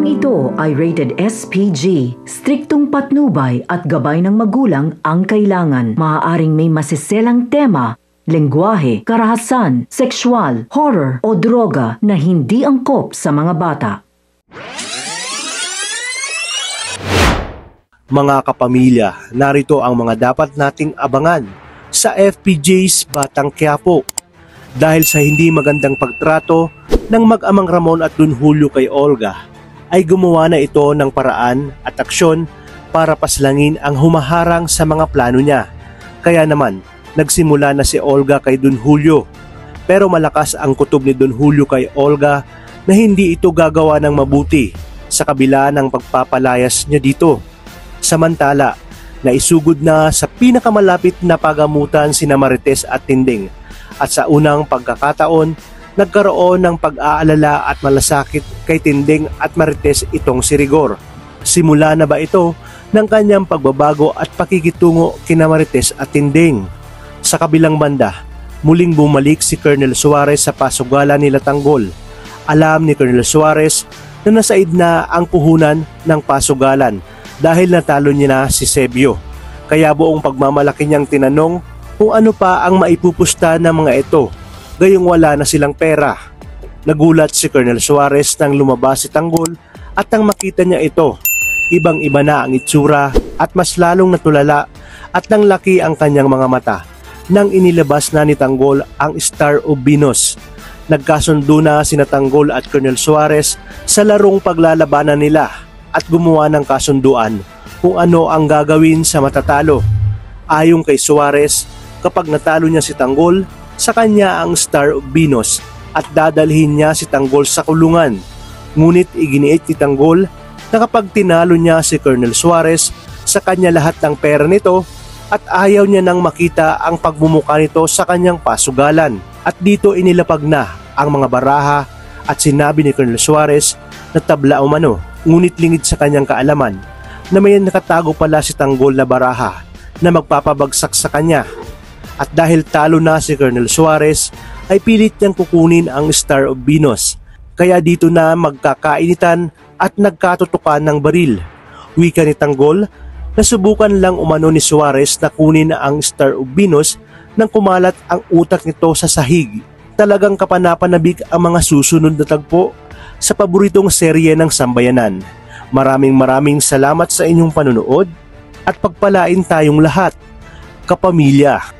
Programang ito ay rated SPG. Striktong patnubay at gabay ng magulang ang kailangan. Maaaring may masiselang tema, lengguwahe, karahasan, sexual, horror o droga na hindi angkop sa mga bata. Mga kapamilya, narito ang mga dapat nating abangan sa FPJ's Batang Quiapo. Dahil sa hindi magandang pagtrato ng mag-amang Ramon at Don Julio kay Olga, ay gumawa na ito ng paraan at aksyon para paslangin ang humaharang sa mga plano niya. Kaya naman, nagsimula na si Olga kay Don Julio. Pero malakas ang kutob ni Don Julio kay Olga na hindi ito gagawa ng mabuti sa kabila ng pagpapalayas niya dito. Samantala, naisugod na sa pinakamalapit na pagamutan sina Marites at Tinding. At sa unang pagkakataon, nagkaroon ng pag-aalala at malasakit kay Tinding at Marites itong si Rigor. Simula na ba ito ng kanyang pagbabago at pakikitungo kina Marites at Tinding? Sa kabilang banda, muling bumalik si Colonel Suarez sa pasugalan nila Tanggol. Alam ni Colonel Suarez na nasaid na ang puhunan ng pasugalan dahil natalo niya na si Sebio. Kaya buong pagmamalaki niyang tinanong kung ano pa ang maipupusta ng mga ito, gayong wala na silang pera. Nagulat si Colonel Suarez nang lumabas si Tanggol at nang makita niya ito. Ibang-iba na ang itsura at mas lalong natulala at nang laki ang kanyang mga mata nang inilabas na ni Tanggol ang Star of Venus. Nagkasundo na sina Tanggol at Colonel Suarez sa larong paglalabanan nila at gumawa ng kasunduan kung ano ang gagawin sa matatalo. Ayon kay Suarez, kapag natalo niya si Tanggol, sa kanya ang Star of Venus at dadalhin niya si Tanggol sa kulungan. Ngunit iginiit ni Tanggol na kapag tinalo niya si Colonel Suarez, sa kanya lahat ng pera nito at ayaw niya nang makita ang pagmumukha nito sa kanyang pasugalan. At dito inilapag na ang mga baraha at sinabi ni Colonel Suarez na tabla umano, ngunit lingid sa kanyang kaalaman na may nakatago pala si Tanggol na baraha na magpapabagsak sa kanya. At dahil talo na si Colonel Suarez, ay pilit niyang kukunin ang Star of Venus. Kaya dito na magkakainitan at nagkatutukan ng baril. Wika ni Tanggol, nasubukan lang umano ni Suarez na kunin ang Star of Venus nang kumalat ang utak nito sa sahig. Talagang kapanapanabik ang mga susunod na tagpo sa paboritong serye ng Sambayanan. Maraming salamat sa inyong panunood at pagpalain tayong lahat, kapamilya.